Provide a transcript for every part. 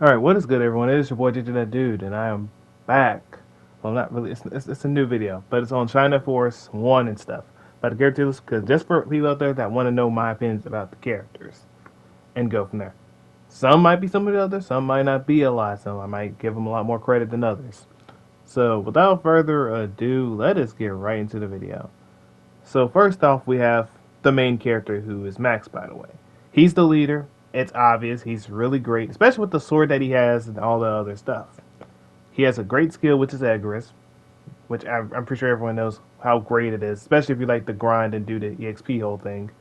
Alright, what is good, everyone? It is your boy JJ That Dude, and I am back. Well, not really, it's a new video, but it's on China Force 1 and stuff. About the characters, because just for people out there that want to know my opinions about the characters, and go from there. Some might be some of the others, some might not be a lot, so I might give them a lot more credit than others. So, without further ado, let us get right into the video. So first off, we have the main character, who is Max, by the way. He's the leader. It's obvious. He's really great, especially with the sword that he has and all the other stuff. He has a great skill, which is Egress, which I'm pretty sure everyone knows how great it is, especially if you like the grind and do the EXP whole thing.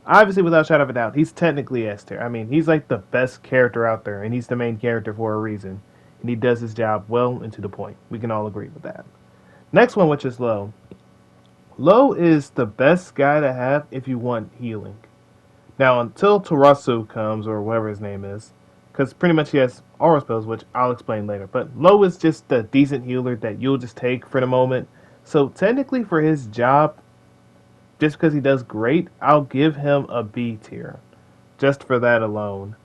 Obviously, without shadow of a doubt, he's technically S tier. I mean, he's like the best character out there, and he's the main character for a reason. And he does his job well and to the point. We can all agree with that. Next one, which is Low. Low is the best guy to have if you want healing. Now, until Tarasu comes, or whatever his name is, because pretty much he has aura spells, which I'll explain later. But Low is just a decent healer that you'll just take for the moment. So technically, for his job, just because he does great, I'll give him a B tier, just for that alone.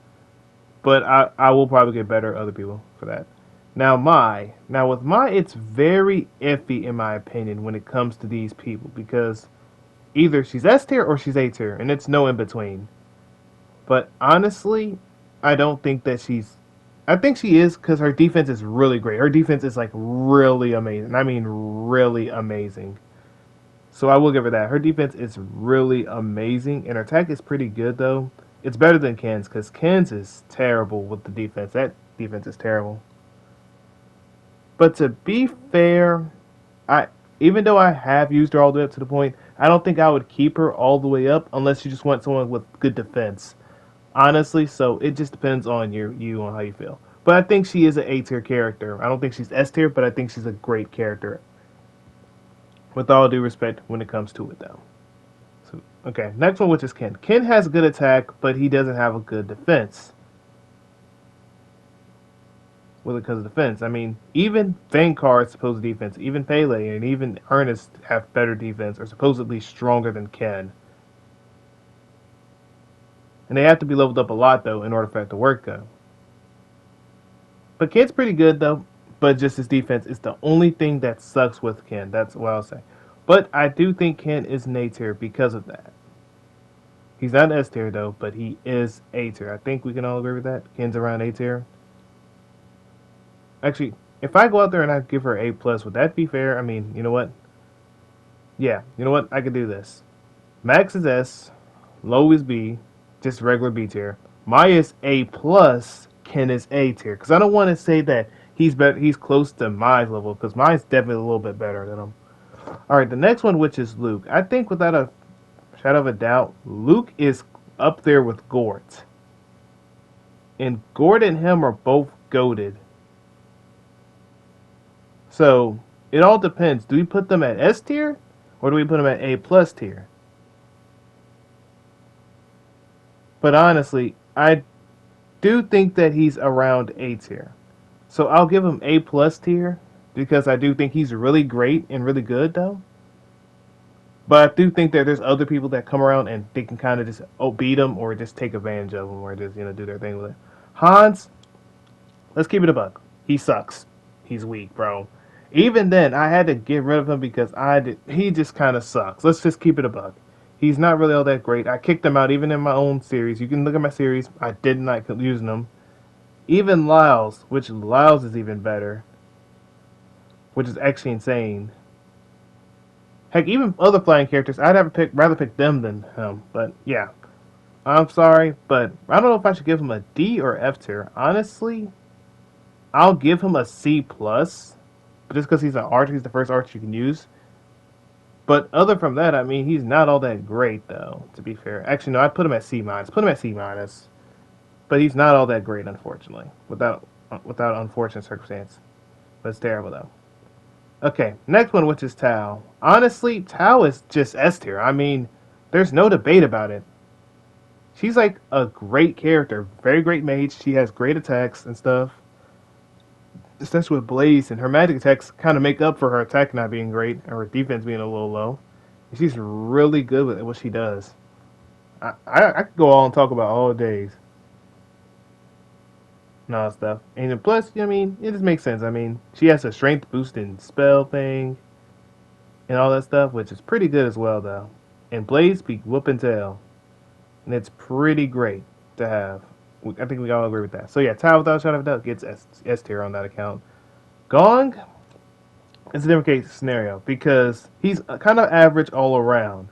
But I will probably get better other people for that. Now with Mai, it's very iffy in my opinion when it comes to these people because either she's S tier or she's A tier, and it's no in between. But honestly, I don't think that she's. I think she is because her defense is really great. Her defense is like really amazing. I mean, really amazing. So I will give her that. Her defense is really amazing, and her attack is pretty good though. It's better than Ken's because Ken's is terrible with the defense. That defense is terrible. But to be fair, I even though I have used her all the way up to the point, I don't think I would keep her all the way up unless you just want someone with good defense. Honestly, so it just depends on you on how you feel. But I think she is an A tier character. I don't think she's S tier, but I think she's a great character. With all due respect, when it comes to it, though. So okay, next one, which is Ken. Ken has a good attack, but he doesn't have a good defense. Well, because of defense. I mean, even Vanguard's supposed defense, even Pele and even Ernest have better defense, or supposedly stronger than Ken. And they have to be leveled up a lot, though, in order for that to work, though. But Ken's pretty good, though. But just his defense is the only thing that sucks with Ken. That's what I'll say. But I do think Ken is an A tier because of that. He's not S tier, though, but he is A tier. I think we can all agree with that. Ken's around A tier. Actually, if I go out there and I give her A plus, would that be fair? I mean, you know what? Yeah, you know what? I could do this. Max is S, Low is B, just regular B tier. Maya is A plus, Ken is A tier. Because I don't want to say that he's better. He's close to Maya's level because Maya's definitely a little bit better than him. All right, the next one, which is Luke. I think without a shadow of a doubt, Luke is up there with Gort. And Gort and him are both goaded. So it all depends. Do we put them at S tier or do we put them at A plus tier? But honestly, I do think that he's around A tier. So I'll give him A plus tier because I do think he's really great and really good though. But I do think that there's other people that come around and they can kind of just beat him or just take advantage of him or just do their thing with it. Hans, let's keep it a buck. He sucks. He's weak, bro. Even then, I had to get rid of him because he just kind of sucks. Let's just keep it a buck. He's not really all that great. I kicked him out even in my own series. You can look at my series. I did not use him. Even Lyles, which Lyles is even better, which is actually insane. Heck, even other flying characters, rather pick them than him. But yeah, I'm sorry, but I don't know if I should give him a D or F tier. Honestly, I'll give him a C plus, but just because he's an archer, he's the first archer you can use. But other from that, I mean, he's not all that great though. To be fair, actually, no, I'd put him at C minus. Put him at C minus, but he's not all that great, unfortunately, without unfortunate circumstance. But it's terrible though. Okay, next one, which is Tao. Honestly, Tao is just S tier. I mean, there's no debate about it. She's like a great character, very great mage. She has great attacks and stuff, especially with Blaze, and her magic attacks kind of make up for her attack not being great or her defense being a little low. And she's really good with what she does. I could go on and talk about all days. and all that stuff. And then plus, I mean, it just makes sense. I mean, she has a strength boosting spell thing and all that stuff, which is pretty good as well, though. And Blaze be whooping tail, and it's pretty great to have. I think we all agree with that. So yeah, Tao without a shadow of a doubt gets S tier on that account. Gong is a different case scenario because he's kind of average all around.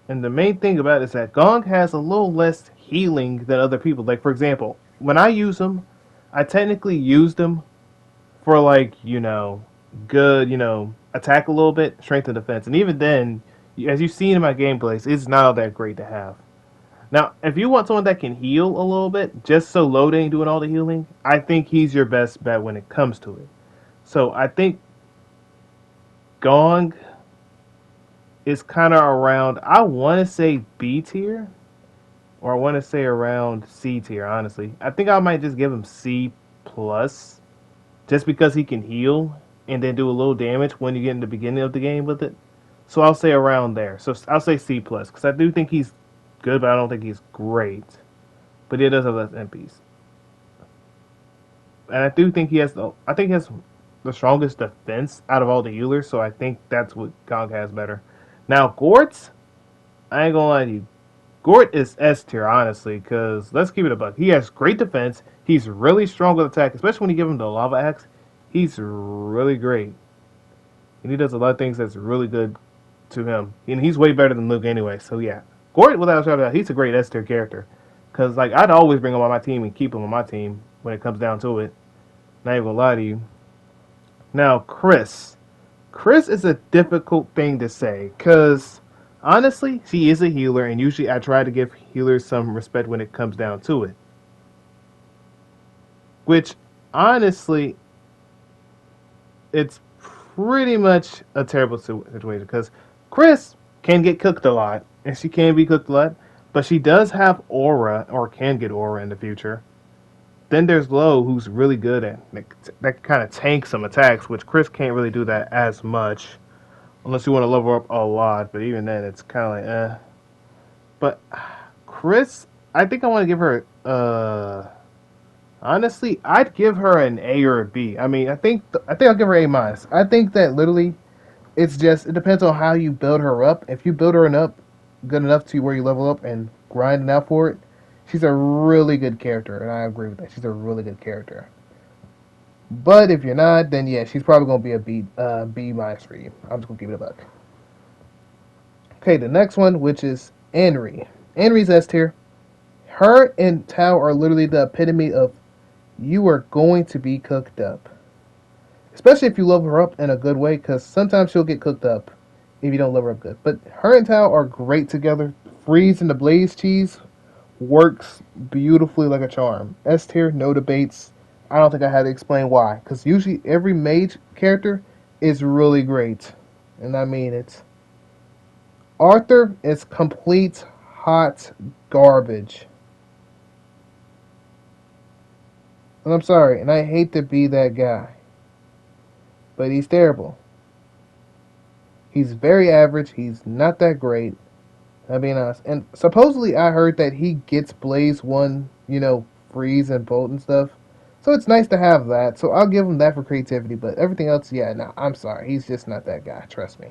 And the main thing about it is that Gong has a little less healing than other people. Like for example, when I use him, I technically used him for like good attack a little bit, strength and defense, and even then, as you've seen in my gameplays, it's not all that great to have. Now, if you want someone that can heal a little bit, just so loading ain't doing all the healing, I think he's your best bet when it comes to it. So I think Gong is kind of around. I want to say B tier, or I want to say around C tier. Honestly, I think I might just give him C plus, just because he can heal and then do a little damage when you get in the beginning of the game with it. So I'll say around there. So I'll say C plus because I do think he's good, but I don't think he's great. But he does have less MPs, and I do think he has the. I think he has the strongest defense out of all the healers. So I think that's what Gong has better. Now Gort, I ain't gonna lie to you. Gort is S tier, honestly, because let's keep it a buck. He has great defense. He's really strong with attack, especially when you give him the lava axe. He's really great. And he does a lot of things that's really good to him. And he's way better than Luke anyway, so yeah. Gort, without a shadow of a doubt, he's a great S tier character. Because, like, I'd always bring him on my team and keep him on my team when it comes down to it. Not even gonna lie to you. Now, Chris. Chris is a difficult thing to say, because honestly, she is a healer, and usually I try to give healers some respect when it comes down to it. Which, honestly, it's pretty much a terrible situation, because Chris can get cooked a lot, and she can be cooked a lot, but she does have aura, or can get aura in the future. Then there's Low, who's really good at that kind of tank some attacks, which Chris can't really do that as much unless you want to level up a lot. But even then, it's kind of like But Chris, I think I want to give her. Honestly, I'd give her an A or a B. I mean, I think I'll give her A minus. I think that literally, it depends on how you build her up. If you build her up good enough to where you level up and grinding out for it, she's a really good character, and I agree with that. She's a really good character. But if you're not, then yeah, she's probably gonna be a B minus for you. I'm just gonna give it a buck. Okay, the next one, which is Anri. Anri's S tier. Her and Tao are literally the epitome of you are going to be cooked up. Especially if you level her up in a good way, because sometimes she'll get cooked up if you don't level her up good. But her and Tao are great together. Freeze and the Blaze Cheese works beautifully like a charm. S tier, no debates. I don't think I had to explain why, because usually every mage character is really great, and I mean it. Arthur is complete hot garbage. And I'm sorry, and I hate to be that guy, but he's terrible. He's very average. He's not that great. I'm being honest. And supposedly I heard that he gets Blaze 1, freeze and bolt and stuff. So it's nice to have that. So I'll give him that for creativity. But everything else, yeah, no, I'm sorry. He's just not that guy. Trust me.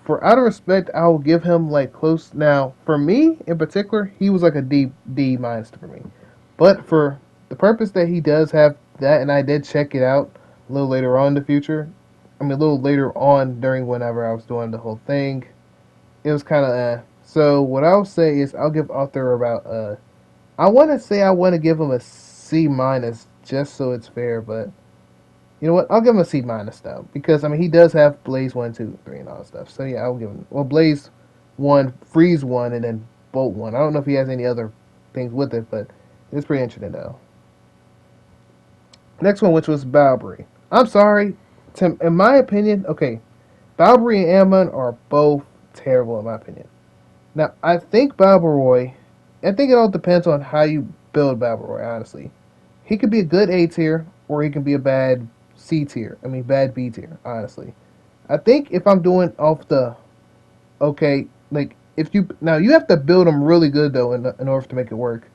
For out of respect, I'll give him like close. Now, for me in particular, he was like a D minus for me. But for the purpose that he does have that, and I did check it out a little later on in the future. I mean, a little later on during whenever I was doing the whole thing. It was kind of So what I'll say is I'll give Arthur about I want to say I want to give him a C minus just so it's fair, but you know what? I'll give him a C minus though because I mean he does have Blaze 1, 2, 3, and all that stuff. So yeah, I'll give him Blaze 1, Freeze 1, and then Bolt 1. I don't know if he has any other things with it, but it's pretty interesting though. Next one, which was Balbury. I'm sorry, Tim. In my opinion, okay, Balbury and Ammon are both terrible in my opinion. Now, I think Balbaroy, I think it all depends on how you build Balbaroy, honestly. He could be a good A tier, or he can be a bad C tier. I mean, bad B tier, honestly. I think if I'm doing off the, okay, like, if you, now you have to build him really good, though, in order to make it work.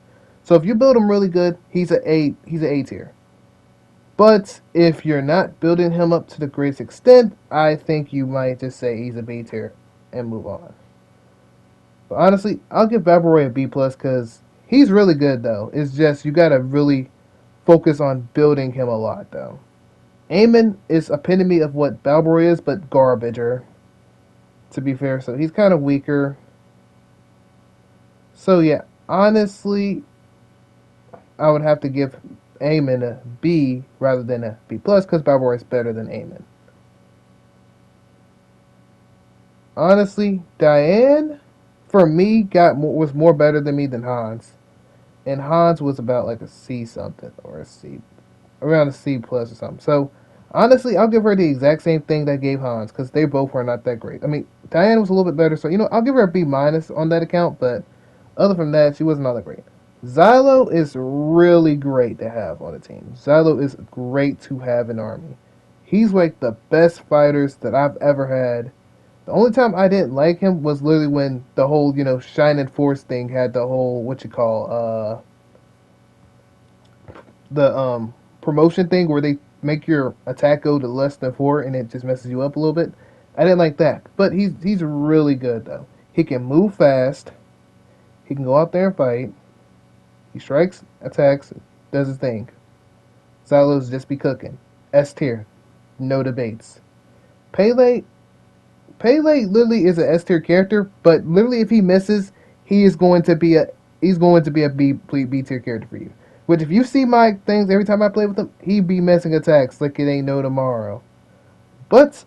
So if you build him really good, he's a A tier. But if you're not building him up to the greatest extent, I think you might just say he's a B tier and move on. But honestly, I'll give Babel Roy a B plus because he's really good though. It's just you gotta really focus on building him a lot though. Eamon is epitome of what Balbroy is, but garbager. To be fair, so he's kind of weaker. So yeah, honestly, I would have to give Eamon a B rather than a B plus because Balbroy is better than Eamon. Honestly, Diane for me was more better than me than Hans, and Hans was about like a C something or a C, around a C plus or something. So honestly, I'll give her the exact same thing that I gave Hans because they both were not that great. I mean, Diane was a little bit better, so I'll give her a B minus on that account. But other from that, she wasn't all that great. Xylo is really great to have on a team. Xylo is great to have in Army. He's like the best fighters that I've ever had. The only time I didn't like him was literally when the whole, Shining Force thing had the whole, the promotion thing where they make your attack go to less than 4 and it just messes you up a little bit. I didn't like that, but he's really good though. He can move fast. He can go out there and fight. He strikes, attacks, does his thing. Xylo's just be cooking. S tier, no debates. Pele literally is an S tier character, but literally if he misses, he's going to be a B tier character for you. Which if you see my things every time I play with him, he be missing attacks like it ain't no tomorrow. But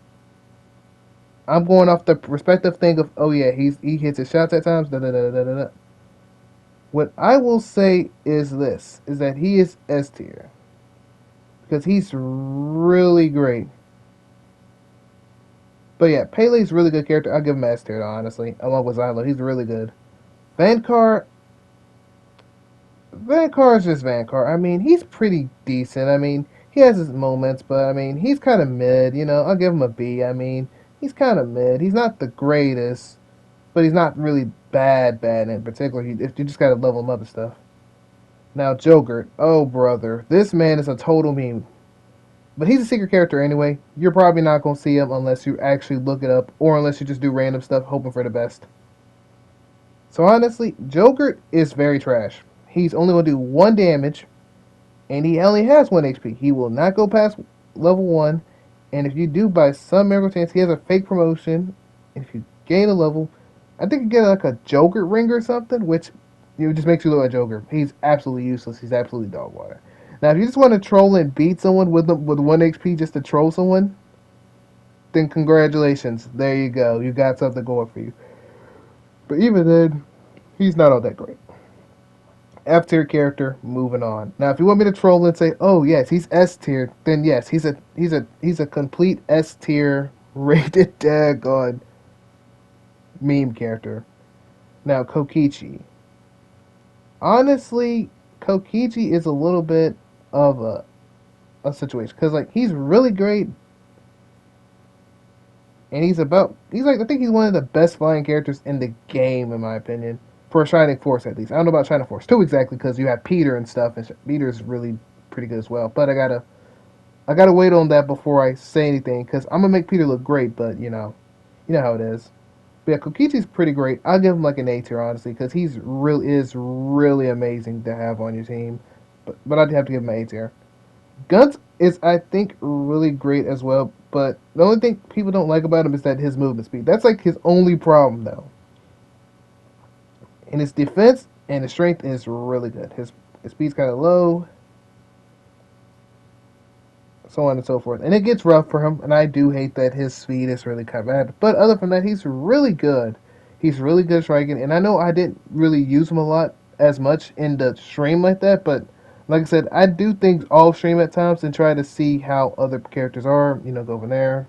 I'm going off the perspective thing of, oh yeah, he hits his shots at times. Da da da da da da. What I will say is this: is that he is S tier because he's really great. But yeah, Pele's really good character. I'll give him S tier, honestly, along with Xylo. He's really good. Vankar is just Vankar. I mean, he's pretty decent. I mean, he has his moments, but I mean, he's kind of mid. I'll give him a B. I mean, he's kind of mid. He's not the greatest, but he's not really bad in particular. If you just gotta level him up and stuff. Now, Jogurt. Oh, brother. This man is a total meme. But he's a secret character anyway. You're probably not going to see him unless you actually look it up or unless you just do random stuff hoping for the best. So honestly, Jogurt is very trash. He's only going to do 1 damage and he only has 1 HP. He will not go past level 1. And if you do, by some miracle chance, he has a fake promotion. And if you gain a level, I think you get like a Jogurt ring or something, which just makes you look like Joker. He's absolutely useless. He's absolutely dog water. Now, if you just want to troll and beat someone with 1 HP just to troll someone, then congratulations. There you go. You got something going for you. But even then, he's not all that great. F tier character, moving on. Now, if you want me to troll and say, "Oh yes, he's S tier," then yes, he's a complete S tier rated daggone meme character. Now, Kokichi. Honestly, Kokichi is a little bit of a situation because like he's really great, and I think he's one of the best flying characters in the game in my opinion for Shining Force at least. I don't know about Shining Force 2 exactly because you have Peter and stuff, and Peter's really pretty good as well. But I gotta wait on that before I say anything because I'm gonna make Peter look great, but you know how it is. But yeah, Kokichi's pretty great. I'll give him like an A tier, honestly, because he's really amazing to have on your team. But I'd have to give him an A tier. Guns is, I think, really great as well. But the only thing people don't like about him is that his movement speed. That's like his only problem, though. And his defense and his strength is really good. His speed's kind of low. So on and so forth. And it gets rough for him, and I do hate that his speed is really kind of bad. But other than that, he's really good. He's really good striking, and I know I didn't really use him a lot as much in the stream like that, but like I said, I do things off stream at times and try to see how other characters are, go over there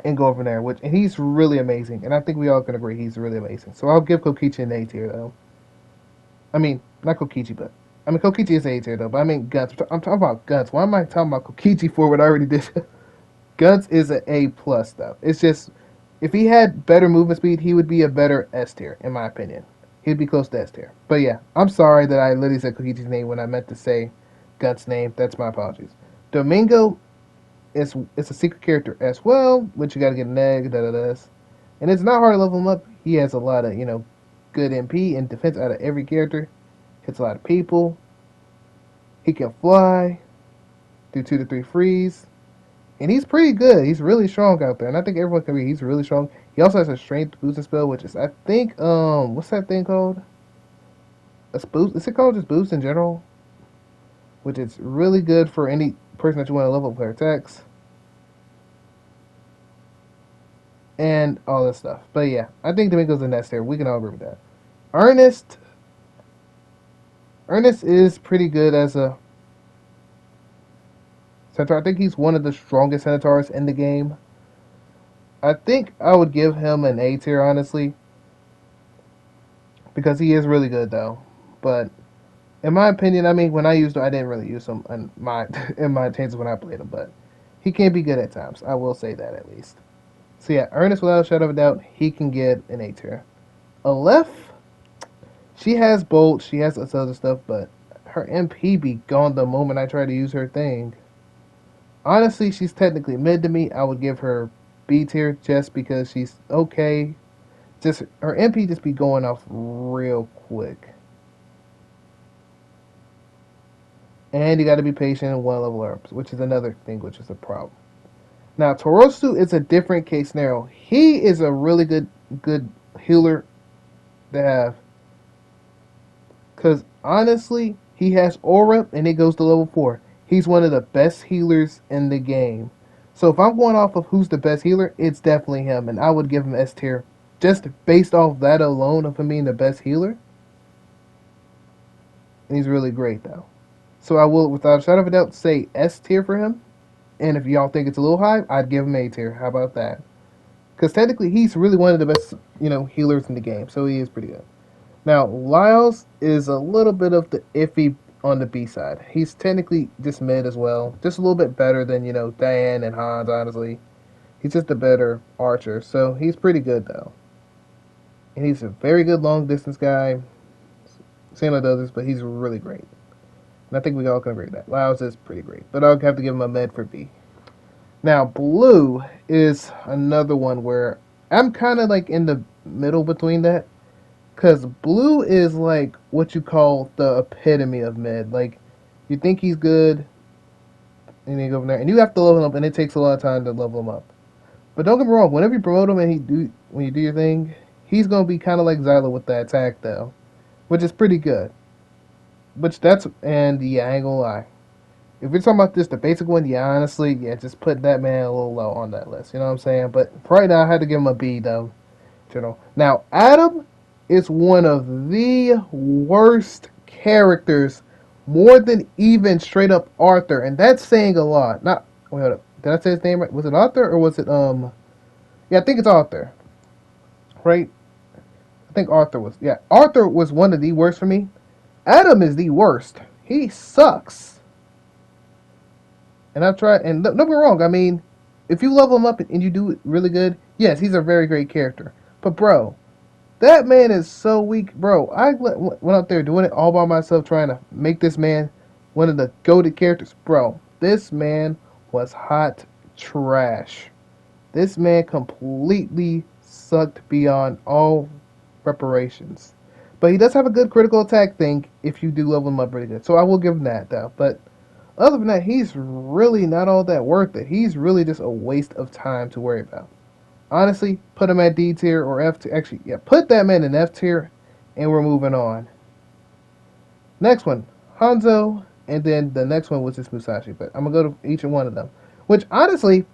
and go over there, and he's really amazing, and I think we all can agree he's really amazing. So I'll give Kokichi an A tier, though. I mean, not Kokichi, but Kokichi is A tier though, but I mean Guns. I'm talking about Guns. Why am I talking about Kokichi for what I already did? Guns is an A plus though. It's just if he had better movement speed, he would be a better S tier in my opinion. He'd be close to S tier. But yeah, I'm sorry that I literally said Kokichi's name when I meant to say Guts' name. That's my apologies. Domingo is it's a secret character as well, which you gotta get an egg, da da da. And it's not hard to level him up. He has a lot of, good MP and defense out of every character. Hits a lot of people. He can fly, do 2 to 3 freeze. And he's pretty good. He's really strong out there. And I think everyone can agree he's really strong. He also has a strength boosting spell, which is I think what's that thing called? A boost. Is it called just boost in general? Which is really good for any person that you want to level up their attacks. And all this stuff. But yeah, I think Domingo's the next tier. We can all agree with that. Ernest Ernest is pretty good as a centaur. I think he's one of the strongest centaurs in the game. I think I would give him an A tier, honestly, because he is really good, though. But in my opinion, I mean, when I used him, I didn't really use him in my in my chances when I played him, but he can be good at times. I will say that at least. So yeah, Ernest, without a shadow of a doubt, he can get an A tier. Aleph, she has Bolt, she has this other stuff, but her MP be gone the moment I try to use her thing. Honestly, she's technically mid to me. I would give her B tier just because she's okay. Just her MP just be going off real quick. And you got to be patient in one level herbs, which is another thing, which is a problem. Now, Torosu is a different case scenario. He is a really good healer to have. Because honestly, he has Aura and it goes to level 4. He's one of the best healers in the game. So if I'm going off of who's the best healer, it's definitely him. And I would give him S tier. Just based off that alone of him being the best healer. And he's really great though. So I will, without a shadow of a doubt, say S tier for him. And if y'all think it's a little high, I'd give him A tier. How about that? Because technically, he's really one of the best, healers in the game. So he is pretty good. Now, Lyles is a little bit of the iffy on the B side. He's technically just mid as well. Just a little bit better than, Diane and Hans, honestly. He's just a better archer. So he's pretty good, though. And he's a very good long distance guy. Same like the others, but he's really great. And I think we all can agree with that. Lyles is pretty great. But I'll have to give him a med for B. Now, Blue is another one where I'm kind of like in the middle between that. Because Blue is like what you call the epitome of mid. Like, you think he's good, and you go from there. And you have to level him up, and it takes a lot of time to level him up. But don't get me wrong, whenever you promote him and when you do your thing, he's going to be kind of like Xylo with the attack, though. Which is pretty good. And yeah, I ain't gonna lie. If you're talking about this, the basic one, yeah, honestly, yeah, just put that man a little low on that list. You know what I'm saying? But right now, I had to give him a B, though. Now, Adam is one of the worst characters, more than even straight up Arthur, and that's saying a lot. Not wait, hold up. Did I say his name right? Was it Arthur or was it Yeah, I think it's Arthur. Right? I think Arthur was. Yeah, Arthur was one of the worst for me. Adam is the worst. He sucks. And I've tried, and don't get me wrong, I mean, if you level him up and you do it really good, yes, he's a very great character. But bro, that man is so weak, bro. I went out there doing it all by myself, trying to make this man one of the goated characters. Bro, this man was hot trash. This man completely sucked beyond all reparations. But he does have a good critical attack thing if you do level him up pretty good. So I will give him that, though. But other than that, he's really not all that worth it. He's really just a waste of time to worry about. Honestly, put him at D tier or F tier. Actually, yeah, put that man in F tier, and we're moving on. Next one, Hanzo, and then the next one was just Musashi. But I'm gonna go to each and one of them. Which honestly,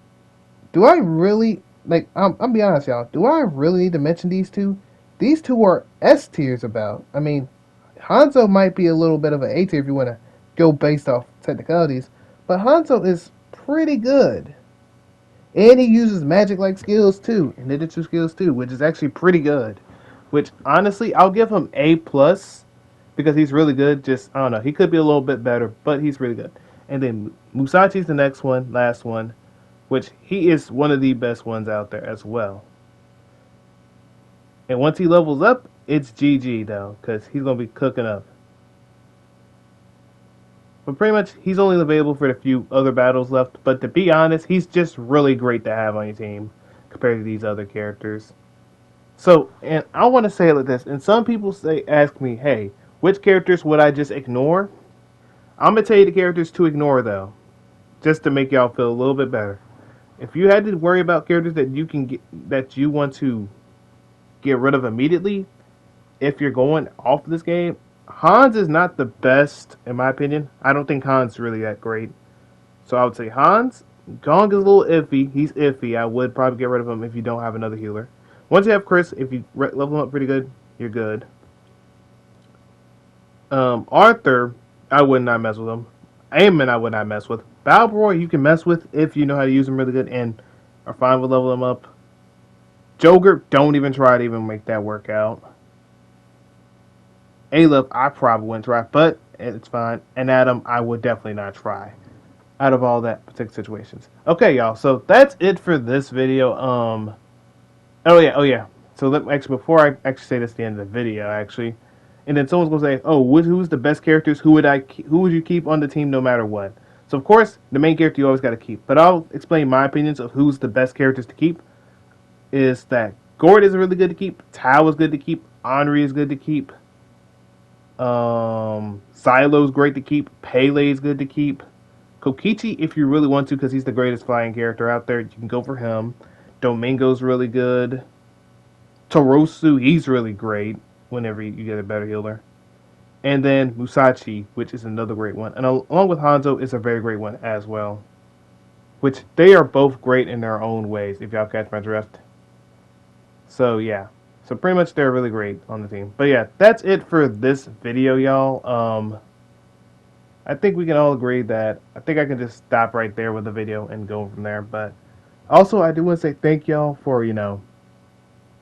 do I really like? I'll be honest, y'all. Do I really need to mention these two? These two are S tiers about. I mean, Hanzo might be a little bit of an A tier if you want to go based off technicalities, but Hanzo is pretty good. And he uses magic-like skills too, and ninjutsu skills too, which is actually pretty good. Which honestly, I'll give him A plus because he's really good. Just I don't know, he could be a little bit better, but he's really good. And then Musashi's the next one, last one, which he is one of the best ones out there as well. And once he levels up, it's GG though, because he's gonna be cooking up. But pretty much, he's only available for the few other battles left. But to be honest, he's just really great to have on your team compared to these other characters. So, and I want to say it like this. And some people ask me, hey, which characters would I just ignore? I'm gonna tell you the characters to ignore though, just to make y'all feel a little bit better. If you had to worry about characters that you can get, that you want to get rid of immediately, if you're going off this game, Hans is not the best in my opinion. I don't think Hans is really that great. So I would say Hans. Gong is a little iffy. He's iffy. I would probably get rid of him if you don't have another healer. Once you have Chris, if you level him up pretty good, you're good. Arthur, I would not mess with him. Eamon, I would not mess with. Balbroy, you can mess with if you know how to use him really good and are fine with leveling him up. Joker, don't even try to even make that work out. Aleph, I probably wouldn't try, but it's fine. And Adam, I would definitely not try. Out of all that particular situations. Okay, y'all. So that's it for this video. Oh yeah. So actually, before I actually say this, at the end of the video, actually, and then someone's gonna say, "Oh, who's the best characters? Who would you keep on the team no matter what?" So of course, the main character you always got to keep. But I'll explain my opinions of who's the best characters to keep. Is that Gord is really good to keep. Tao is good to keep. Henri is good to keep. Zylo's great to keep. Pele is good to keep. Kokichi, if you really want to, because he's the greatest flying character out there, you can go for him. Domingo's really good. Torosu, he's really great whenever you get a better healer. And then Musashi, which is another great one. And along with Hanzo, is a very great one as well. Which they are both great in their own ways, if y'all catch my drift. So yeah. So pretty much they're really great on the team. But yeah, that's it for this video, y'all. I think we can all agree that I think I can just stop right there with the video and go from there. But also, I do want to say thank y'all for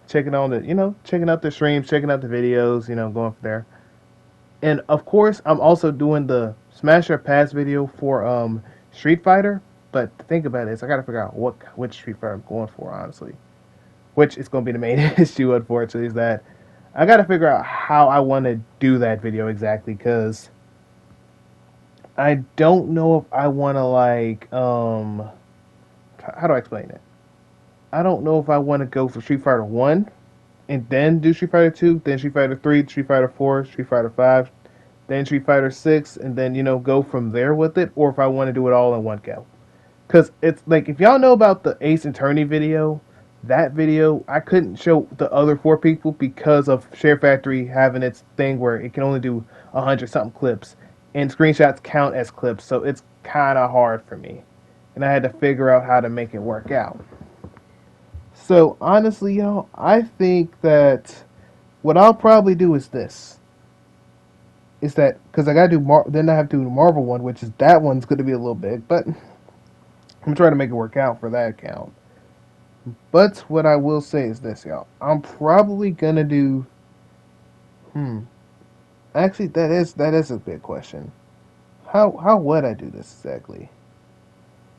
checking out the streams, checking out the videos, going from there. And of course, I'm also doing the Smash or Pass video for Street Fighter. But the thing about it is, I gotta figure out which Street Fighter I'm going for, honestly. Which is going to be the main issue, unfortunately, is that I gotta figure out how I want to do that video exactly, because I don't know if I want to how do I explain it? I don't know if I want to go for Street Fighter 1 and then do Street Fighter 2, then Street Fighter 3, Street Fighter 4, Street Fighter 5, then Street Fighter 6, and then, go from there with it, or if I want to do it all in one go. Because it's like, if y'all know about the Ace Attorney video, that video, I couldn't show the other 4 people because of Share Factory having its thing where it can only do 100 something clips. And screenshots count as clips, so it's kind of hard for me. And I had to figure out how to make it work out. So, honestly, y'all, I think that what I'll probably do is this. Is that, because I gotta do, then I have to do the Marvel one, which is, that one's going to be a little big, but I'm trying to make it work out for that account. But what I will say is this, y'all. I'm probably going to do, actually, that is a big question. How would I do this exactly?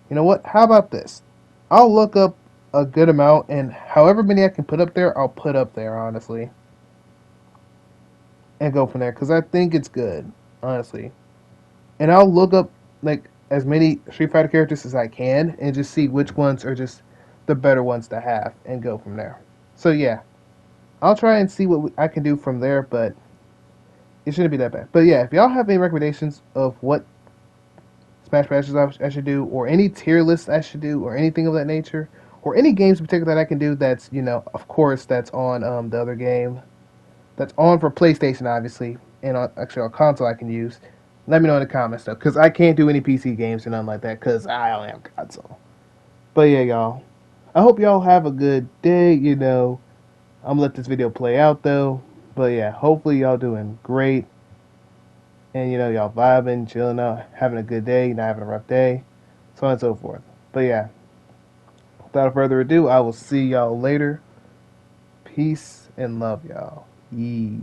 You know what? How about this? I'll look up a good amount, and however many I can put up there, I'll put up there, honestly. And go from there, because I think it's good, honestly. And I'll look up, as many Street Fighter characters as I can, and just see which ones are just the better ones to have, and go from there. So, yeah. I'll try and see what I can do from there, but it shouldn't be that bad. But, yeah, if y'all have any recommendations of what Smash Bros. I should do, or any tier list I should do, or anything of that nature, or any games in particular that I can do that's, of course, that's on the other game, that's on for PlayStation, obviously, and actually on console I can use, let me know in the comments, though, because I can't do any PC games or nothing like that, because I only have console. But yeah, y'all, I hope y'all have a good day, I'm going to let this video play out, though, but yeah, hopefully y'all doing great. And, y'all vibing, chilling out, having a good day, not having a rough day, so on and so forth. But, yeah, without further ado, I will see y'all later. Peace and love, y'all. Yee.